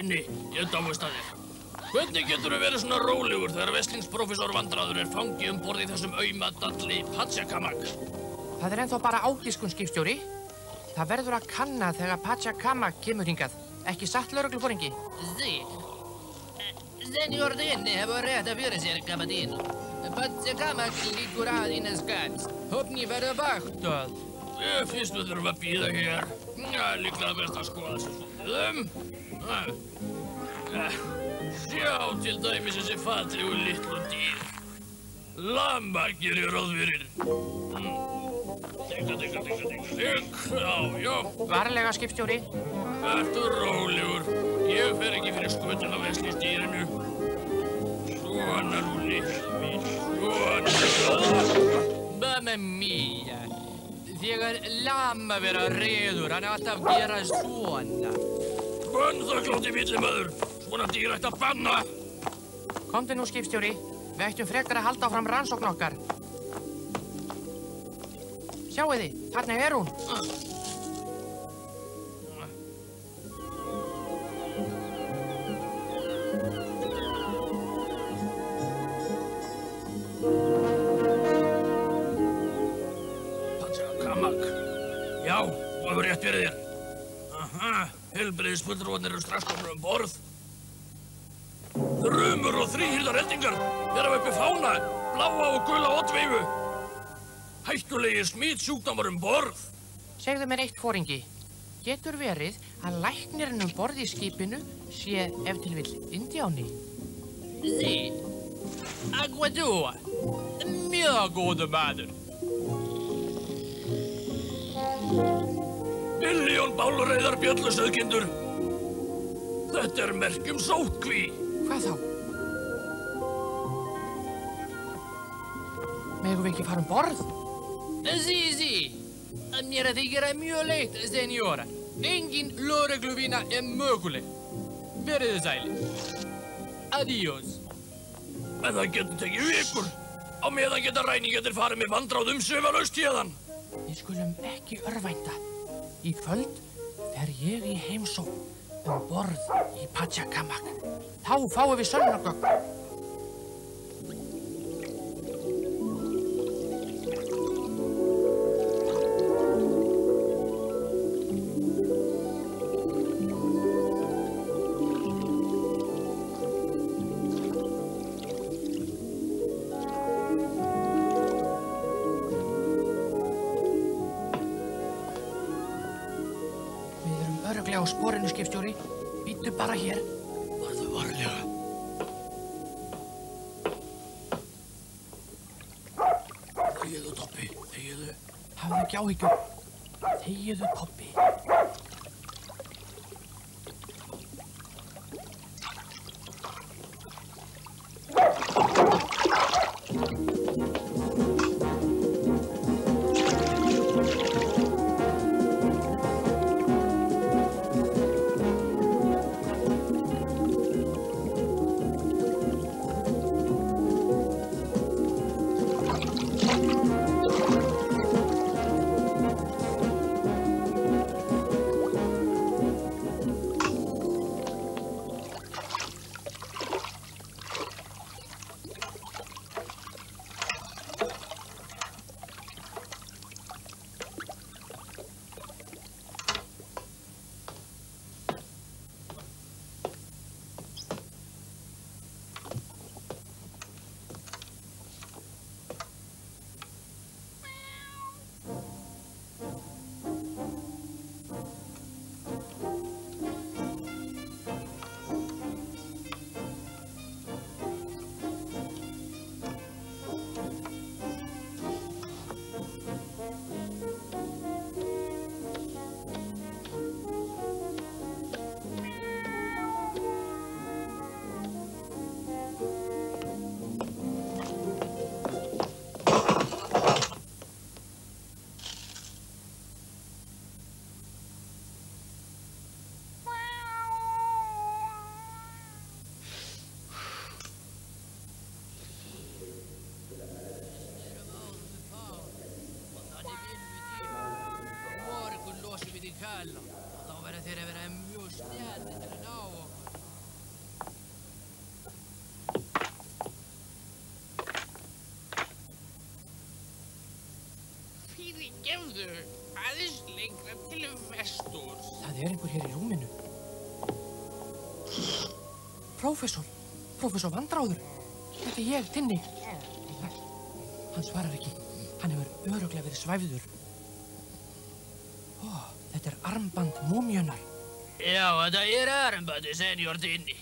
Unni, ég dáist að þér. Hvernig getur þú verið svona rólegur þegar veslingsprófessor Vandræður fangi borð í þessum auma dalli Pachacamac? Það ennþá bara ágiskun, skipstjóri. Það verður að kanna þegar Pachacamac kemur hingað. Ekki satt, lögregluforingi? Sí. Senor Denne hefur rétt fyrir sér, Capitano. Pachacamac liggur aðeins skats. Höfni verður vaktað. Ég finnst við þurfum að bíða hér. Líklega best að skoða þessu Sjá til dæmis þessi fallegu litlu dýr. Lamba gerir ráð fyrir. Digg. Já. Varlega, skipstjóri. Vertu rólegur. Ég fer ekki fyrir skutin á veslingstýrinu. Svona nú litlu mín. Svona. Mamma mia. Þegar lama vera reður, hann alltaf gera svona. Bann það, klóti villimaður. Svona dýr ætti að banna. Komdu nú, skipstjóri. Við ættum frekar að halda áfram rannsókn okkar. Sjáu þið, þarna hún. Pachacamac. Já, þú hefur rétt fyrir þér. Heilbrigðisfulltrúarnir eru strax komnir borð. Þrumur og þríhyrndar eldingar bera uppi fána, bláa og gula oddveifu. Hættulegir smitsjúkdómar borð. Segðu mér eitt, foringi. Getur verið að læknirinn borð í skipinu sé ef til vill indjáni? Sí. Aguador. Mjög góður maður. Milljón bálreiðar bjöllusauðkindur. Þetta merki sóttkví. Hvað þá? Megum við ekki fara borð? Sí. Mér þykir mjög leitt, senjóra. Engin lögregluvinna möguleg. Verið þið sælir. Adiós. En það getur tekið vikur. Á meðan geta ræningjarnir farið með vandráð umsvifalaust héðan. Við skulum ekki örvænta. Í kvöld fer ég í heimsókn borð í Pachacamac. Þá fáum við sönnunargögn. Örugglega á sporinu, skipstjóri. Bíddu bara hér. Farðu varlega. Þegiðu, Tobbi, þegiðu. Hafðu ekki áhyggjur. Þegiðu, Tobbi. Þá verður þeir að vera mjög snjallir til að ná okkur. Fyrirgefðu, aðeins lengra til vesturs. Það einhver hér í rúminu. Prófessor Vandráður. Þetta ég, Tinni. Hann svarar ekki. Hann hefur örugglega verið svæfður. Þetta armband múmíunnar. Já, þetta armbandi, senior Tinni.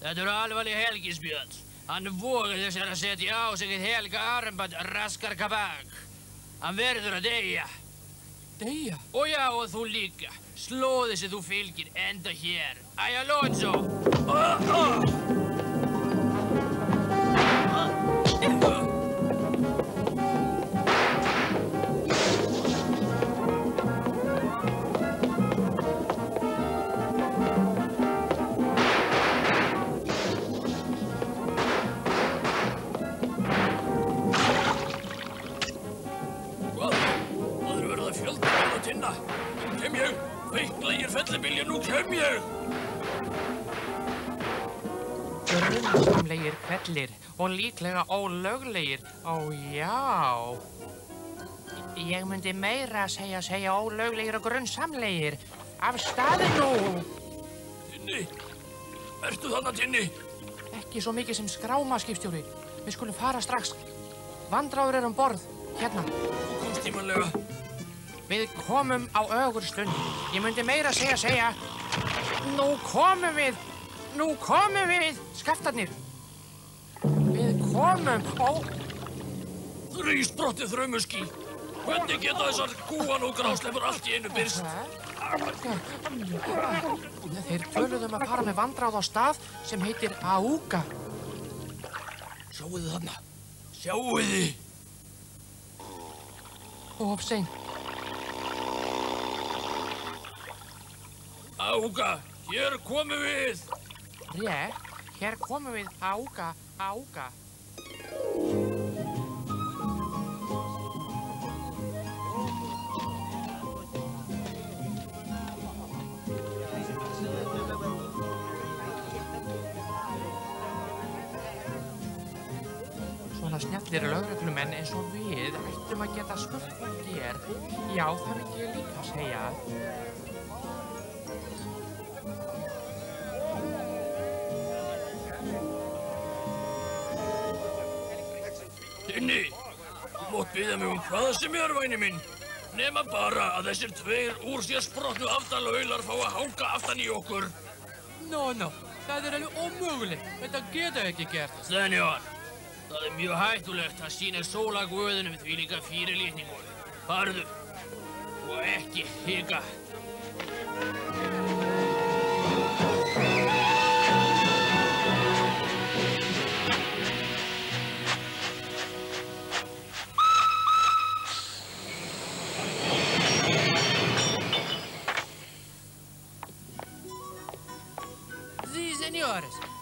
Þetta alvarleg helgispjöld. Hann vogaði sér að setja á sig eitt helga armband Raskar Kabak. Hann verður að deyja. Deyja? Og já, og þú líka. Slóðið sem þú fylgir enda hér. Æ, Alonso! Nú kem ég! Grunnsamlegir kvellir og líklega ólöglegir. Ó, já. Ég myndi meira segja ólöglegir og grunnsamlegir. Af staði nú! Tinni! Ertu þarna, Tinni? Ekki svo mikið sem skráma, skipstjóri. Við skulum fara strax. Vandráður borð. Hérna. Þú komst tímanlega. Við komum á ögurstund. Ég myndi meira segja. Nú komum við, skaftarnir. Við komum, Þrýsprottið þrumuský. Hvernig geta þessar kúan og grásleppur allt í einu birst? Þeir töluðu að fara með Vandráð á stað sem heitir Aúga. Sjáuðu þarna. Sjáuðu. Of seint. Aúga, hér komum við! Rétt, hér komum við, Aúga. Svona snjallir lögreglumenn eins og við ættum að geta spurt hvað hér. Já, það myndi ég líka segja. Tinni, þú mátt biðja mig hvað sem væni minn. Nema bara að þessir tveir úr sér sprottnu aftalaular fá að hanga aftan í okkur. Nó, það alveg ómögulegt. Þetta geta ekki gert. Senior, það mjög hættulegt að sýna sólaguðunum því líka fyrirlitningu. Farðu og ekki hika.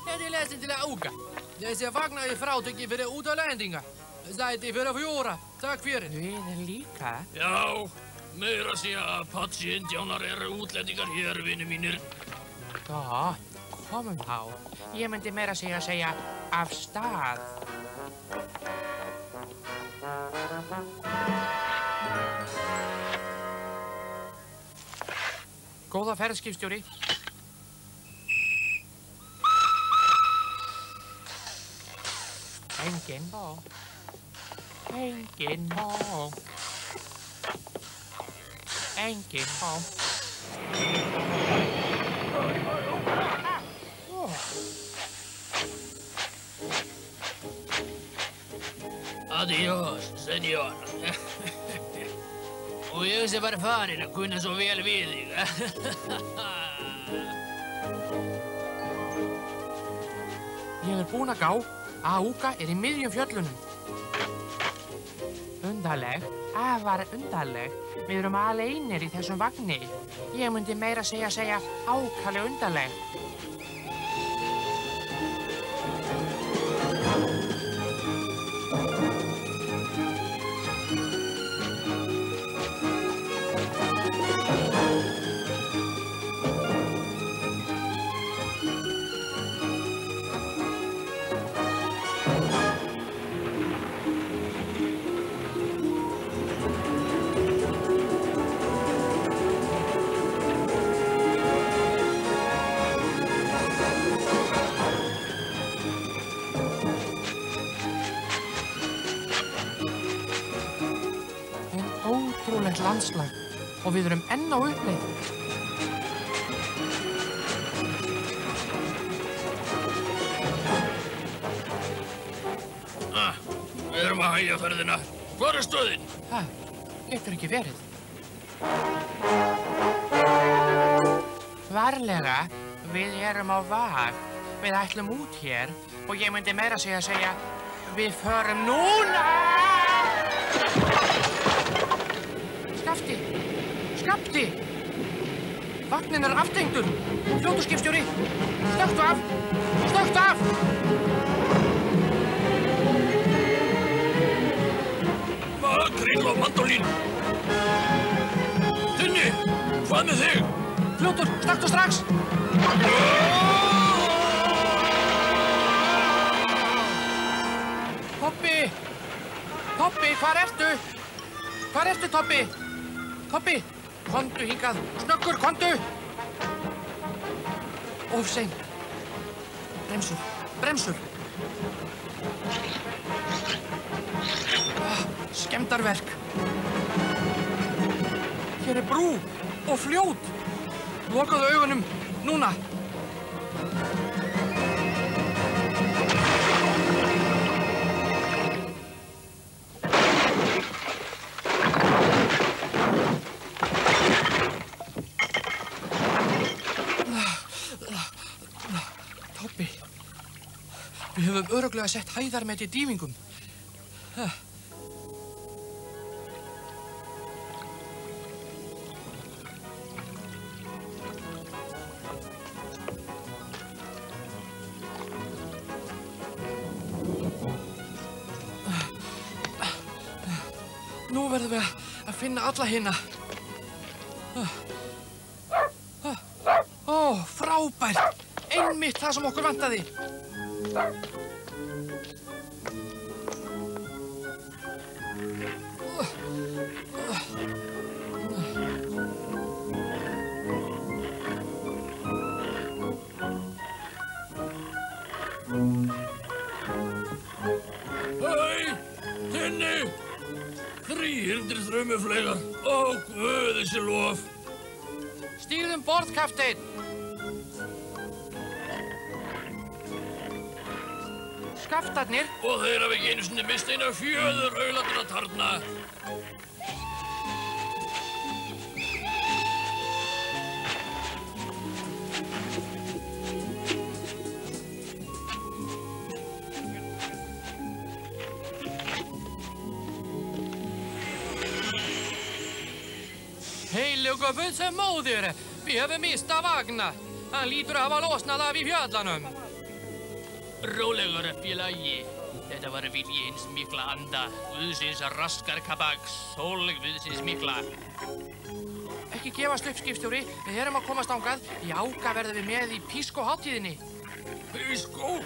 Þetta lesin til Aúga. Þessi fagnaði frátöki fyrir útlendinga. Sæti fyrir 4. Takk fyrir. Við líka? Já, meira segja að Apache-indjánar eru útlendingar hér, vinir mínir. Gott, komum þá. Ég myndi meira segja af stað. Góða ferð, skipstjóri. Enginn bó. Adiós, senor. Og ég sé bara farin að kunna svo vel við þig. Ég búinn að gá. Aúga í miðjum fjöllunum. Undarlegt, afar undarlegt. Við erum aleinir í þessum vagni. Ég myndi meira segja ákaflega undarlegt. ótrúlegt landslag og við erum enn á uppleið. Við erum að hægja ferðina. Hvar stöðin? Það getur ekki verið. Varlega, við erum á vag. Við ætlum út hér og ég myndi meira segja við förum núna! Skapti! Vagnin aftengdur! Fljótu skipstjóri! Stökktu af! Makríll og mandólín! Tinni, hvað með þig? Fljótur, stökktu strax! Tobbi, hvar ertu? Tobbi, komdu hingað, snöggur, komdu! Of seint. Bremsur. Skemmdarverk. Hér brú og fljót. Lokaðu augunum, núna. Við höfum örugglega sett hæðarmet í dýfingum. Nú verðum við að finna alla hina. Ó, frábært! Einmitt það sem okkur vantaði. Tinni! 300 þrumufleygar. Ó, guði sé lof. Stígðu borð, kapteinn. Skaftarnir. Og þeir hafa ekki einu sinni mist eina fjöður auðlandra tarna. Heiluga Guð sem móðir, við höfum mista vagna. Hann lítur að hafa losnað af í fjallanum. Rólegur, félagi. Þetta var vilji hins mikla anda. Guðsins raskarkabaks, sólguðsins mikla. Ekki gefast upp, skipstjóri. Við erum að komast þangað. Í Áka verðum við með í Pískó-hátíðinni. Pískó?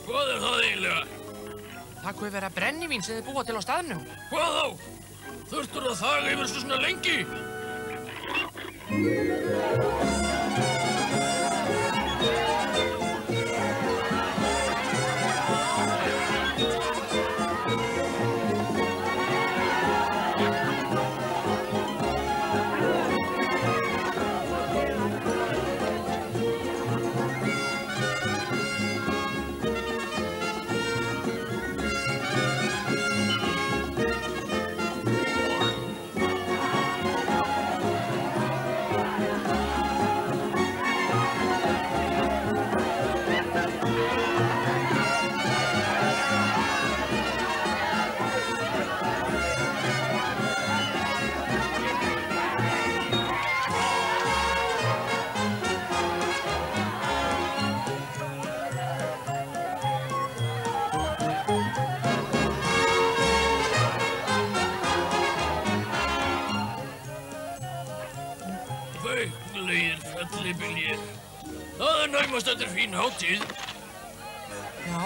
Hvað það eiginlega? Það guð vera brennivín sem þið búa til á staðnum. Hvað þá? Þurftur að þaga yfir svo svona lengi? Veiklegir fellibyljir. Það naumast eftir fín hátíð. Já,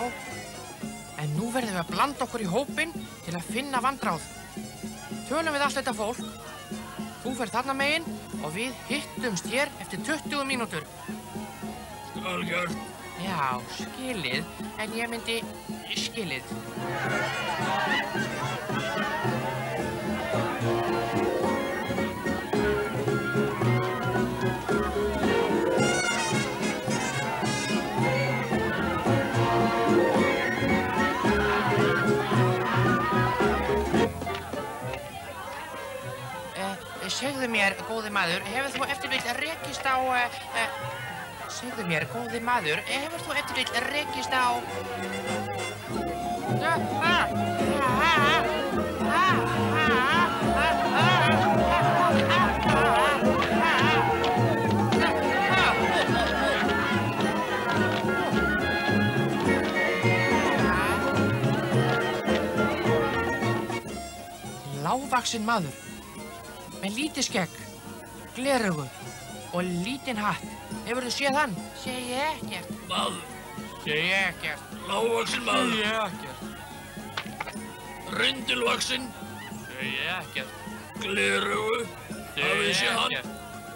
en nú verðum við að blanda okkur í hópinn til að finna vandráð. Tölum við allt þetta fólk. Þú ferð þarna megin og við hittumst hér eftir 20 mínútur. Skal gert. Já, skilið, en ég myndi skilið. Segðu mér, góði maður, hefur þú ef til vill rekist á... Segðu mér, góði maður, hefur þú ef til vill rekist á... Lágvaxinn maður með lítið skegg, gleraugu og lítinn hatt. Hefurðu séð hann? Segi ekkert. Maður. Segi ekkert. Lágvaxinn maður. Segi ekkert. Rindilvaxinn. Segi ekkert. Gleraugu. Hafið þið séð hann?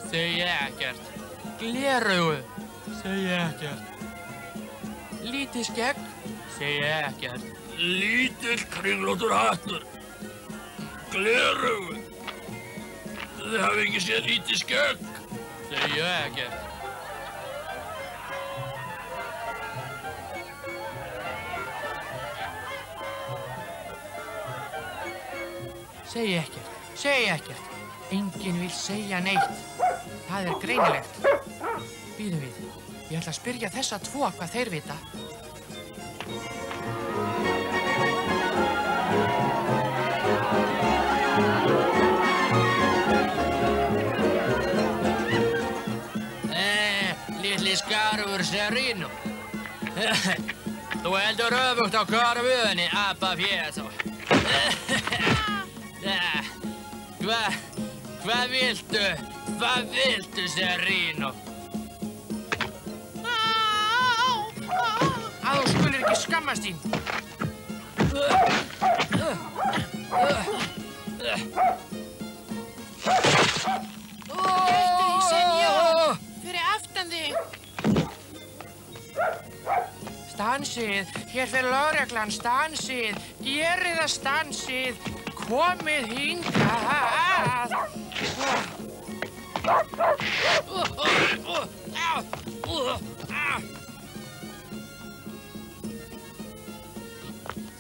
Segi ekkert. Gleraugu. Segi ekkert. Lítið skegg. Segi ekkert. Lítill kringlóttur hattur. Gleraugu. Þið hafið ekki séð lítið skegg. Segi ekkert. Segi ekkert. Segi ekkert. Enginn vill segja neitt. Það er greinilegt. Bíðum við. Ég ætla að spyrja þessa tvo hvað þeir vita. Litli skarfur Serino. Þú heldur öfugt á karfunni, apafjæs. Hvað viltu? Hvað viltu, Serino? Að þú skulir ekki skammast þín. Gættu því, senjór. Fyrir aftan þig. Stansið. Hér fer lögreglan. Stansið. Gerið það stansið. Komið hingað.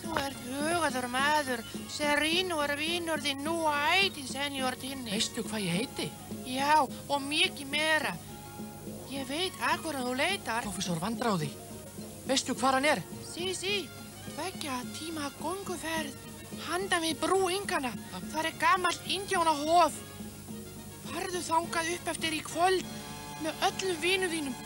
Þú ert hugaður maður. Serino er vinur þinn nú á ætin, senjór Tinni. Veistu hvað ég heiti? Já, og mikið meira. Ég veit að hverju þú leitar. Prófessor Vandráði. Veistu hvar hann er? Sí. Tveggja tíma gönguferð. Handan við brú Ingana. Það er gamalt indjánahof. Farðu þangað upp eftir í kvöld með öllum vinum þínum.